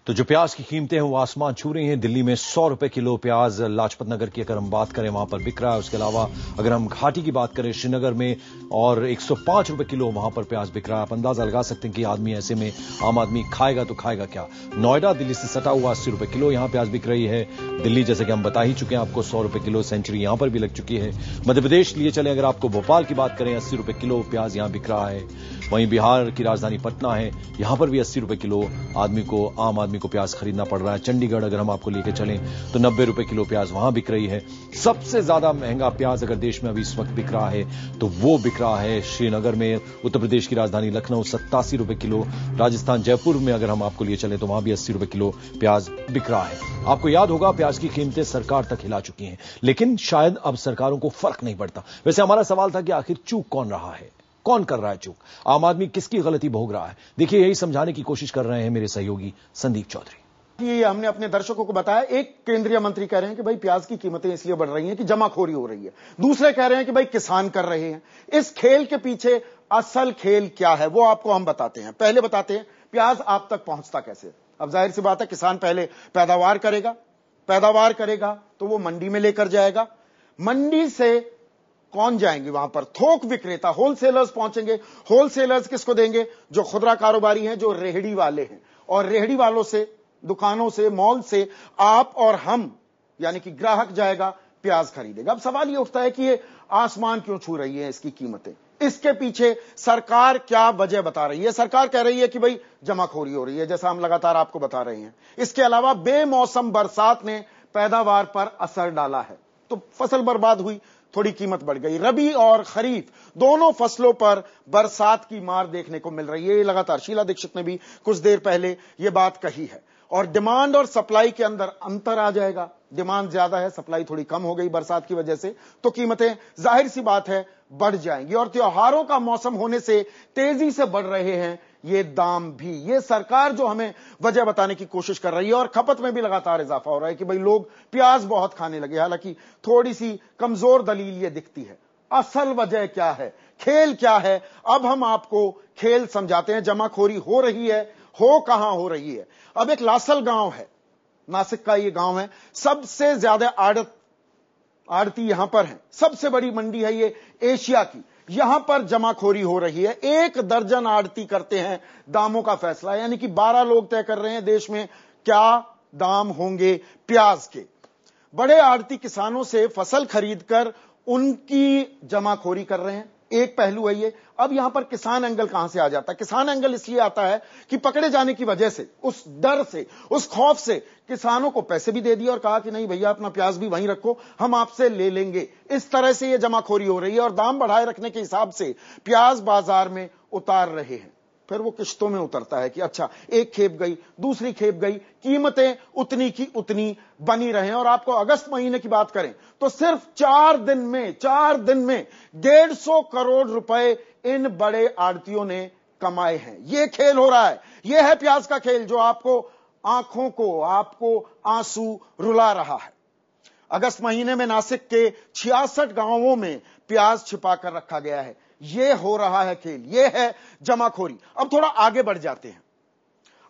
तो जो प्याज की कीमतें हैं वो आसमान छू रही हैं। दिल्ली में 100 रुपए किलो प्याज लाजपत नगर की अगर हम बात करें वहां पर बिक रहा है। उसके अलावा अगर हम घाटी की बात करें श्रीनगर में, और 105 रुपए किलो वहां पर प्याज बिक रहा है। आप अंदाजा लगा सकते हैं कि आदमी ऐसे में आम आदमी खाएगा तो खाएगा क्या। नोएडा दिल्ली से सटा हुआ 80 रुपए किलो यहां प्याज बिक रही है। दिल्ली जैसे कि हम बता ही चुके हैं आपको 100 रुपए किलो सेंचुरी यहां पर भी लग चुकी है। मध्य प्रदेश लिए चले अगर आपको भोपाल की बात करें 80 रुपए किलो प्याज यहां बिक रहा है। वहीं बिहार की राजधानी पटना है, यहां पर भी 80 रुपए किलो आम आदमी को प्याज खरीदना पड़ रहा है। चंडीगढ़ अगर हम आपको लेकर चलें तो 90 रुपए किलो प्याज वहां बिक रही है। सबसे ज्यादा महंगा प्याज अगर देश में अभी इस वक्त बिक रहा है तो वो बिक रहा है श्रीनगर में। उत्तर प्रदेश की राजधानी लखनऊ 87 रुपए किलो। राजस्थान जयपुर में अगर हम आपको लिए चले तो वहां भी 80 रुपए किलो प्याज बिक रहा है। आपको याद होगा प्याज की कीमतें सरकार तक हिला चुकी हैं, लेकिन शायद अब सरकारों को फर्क नहीं पड़ता। वैसे हमारा सवाल था कि आखिर चूक कौन रहा है, कौन कर रहा है चूक, आम आदमी किसकी गलती भोग रहा है। देखिए यही समझाने की कोशिश कर रहे हैं मेरे सहयोगी संदीप चौधरी। ये हमने अपने दर्शकों को बताया। एक केंद्रीय मंत्री कह रहे हैं कि भाई प्याज की कीमतें इसलिए बढ़ रही हैं कि जमाखोरी हो रही है। दूसरे कह रहे हैं कि भाई किसान कर रहे हैं। इस खेल के पीछे असल खेल क्या है वो आपको हम बताते हैं। पहले बताते हैं प्याज आप तक पहुंचता कैसे। अब जाहिर सी बात है किसान पहले पैदावार करेगा तो वो मंडी में लेकर जाएगा। मंडी से कौन जाएंगे वहां पर? थोक विक्रेता, होलसेलर्स पहुंचेंगे। होलसेलर्स किसको देंगे? जो खुदरा कारोबारी हैं, जो रेहड़ी वाले हैं। और रेहड़ी वालों से, दुकानों से, मॉल से आप और हम यानी कि ग्राहक जाएगा, प्याज खरीदेगा। अब सवाल यह उठता है कि ये आसमान क्यों छू रही है इसकी कीमतें? इसके पीछे सरकार क्या वजह बता रही है? सरकार कह रही है कि भाई जमाखोरी हो रही है, जैसा हम लगातार आपको बता रहे हैं। इसके अलावा बेमौसम बरसात ने पैदावार पर असर डाला है, तो फसल बर्बाद हुई, थोड़ी कीमत बढ़ गई। रबी और खरीफ दोनों फसलों पर बरसात की मार देखने को मिल रही है। ये लगातार शीला दीक्षित ने भी कुछ देर पहले यह बात कही है। और डिमांड और सप्लाई के अंदर अंतर आ जाएगा। डिमांड ज्यादा है, सप्लाई थोड़ी कम हो गई बरसात की वजह से, तो कीमतें जाहिर सी बात है बढ़ जाएंगी। और त्योहारों का मौसम होने से तेजी से बढ़ रहे हैं ये दाम भी। ये सरकार जो हमें वजह बताने की कोशिश कर रही है। और खपत में भी लगातार इजाफा हो रहा है कि भाई लोग प्याज बहुत खाने लगे। हालांकि थोड़ी सी कमजोर दलील ये दिखती है। असल वजह क्या है, खेल क्या है, अब हम आपको खेल समझाते हैं। जमाखोरी हो रही है, हो कहां हो रही है? अब एक लासल गांव है, नासिक का ये गांव है। सबसे ज्यादा आड़ती यहां पर है। सबसे बड़ी मंडी है ये एशिया की। यहां पर जमाखोरी हो रही है। 1 दर्जन आड़ती करते हैं दामों का फैसला, यानी कि 12 लोग तय कर रहे हैं देश में क्या दाम होंगे प्याज के। बड़े आड़ती किसानों से फसल खरीदकर उनकी जमाखोरी कर रहे हैं। एक पहलू है ये। अब यहां पर किसान एंगल कहां से आ जाता है? किसान एंगल इसलिए आता है कि पकड़े जाने की वजह से, उस डर से, उस खौफ से किसानों को पैसे भी दे दिए और कहा कि नहीं भैया अपना प्याज भी वहीं रखो, हम आपसे ले लेंगे। इस तरह से यह जमाखोरी हो रही है और दाम बढ़ाए रखने के हिसाब से प्याज बाजार में उतार रहे हैं। फिर वो किश्तों में उतरता है कि अच्छा एक खेप गई, दूसरी खेप गई, कीमतें उतनी की उतनी बनी रहे। और आपको अगस्त महीने की बात करें तो सिर्फ 4 दिन में 150 करोड़ रुपए इन बड़े आड़तियों ने कमाए हैं। यह खेल हो रहा है। यह है प्याज का खेल जो आपको आंखों को, आपको आंसू रुला रहा है। अगस्त महीने में नासिक के 66 गांवों में प्याज छिपा कर रखा गया है। यह हो रहा है खेल, यह है जमाखोरी। अब थोड़ा आगे बढ़ जाते हैं।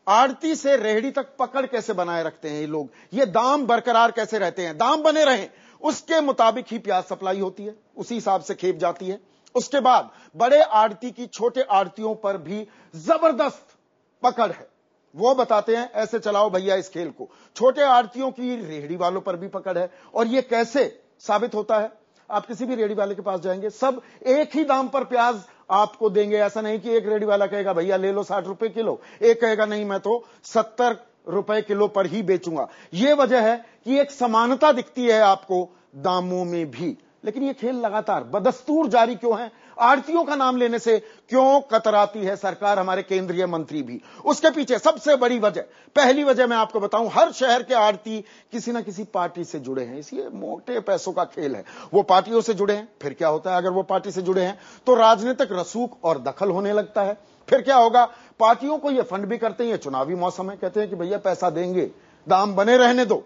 आड़ती से रेहड़ी तक पकड़ कैसे बनाए रखते हैं ये लोग? ये दाम बरकरार कैसे रहते हैं? दाम बने रहें उसके मुताबिक ही प्याज सप्लाई होती है, उसी हिसाब से खेप जाती है। उसके बाद बड़े आड़ती की छोटे आड़तियों पर भी जबरदस्त पकड़ है। वो बताते हैं ऐसे चलाओ भैया इस खेल को। छोटे आड़तियों की रेहड़ी वालों पर भी पकड़ है। और यह कैसे साबित होता है? आप किसी भी रेहड़ी वाले के पास जाएंगे, सब एक ही दाम पर प्याज आपको देंगे। ऐसा नहीं कि एक रेहड़ी वाला कहेगा भैया ले लो 60 रुपए किलो, एक कहेगा नहीं मैं तो 70 रुपए किलो पर ही बेचूंगा। यह वजह है कि एक समानता दिखती है आपको दामों में भी। लेकिन यह खेल लगातार बदस्तूर जारी क्यों है? आड़तियों का नाम लेने से क्यों कतराती है सरकार, हमारे केंद्रीय मंत्री भी? उसके पीछे सबसे बड़ी वजह, पहली वजह मैं आपको बताऊं, हर शहर के आड़ती किसी ना किसी पार्टी से जुड़े हैं। इसलिए मोटे पैसों का खेल है। वो पार्टियों से जुड़े हैं, फिर क्या होता है अगर वो पार्टी से जुड़े हैं तो राजनीतिक रसूख और दखल होने लगता है। फिर क्या होगा? पार्टियों को ये फंड भी करते हैं। ये चुनावी मौसम है, कहते हैं कि भैया पैसा देंगे, दाम बने रहने दो।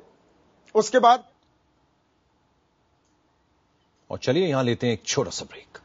उसके बाद और चलिए यहां लेते हैं एक छोटा सा ब्रेक।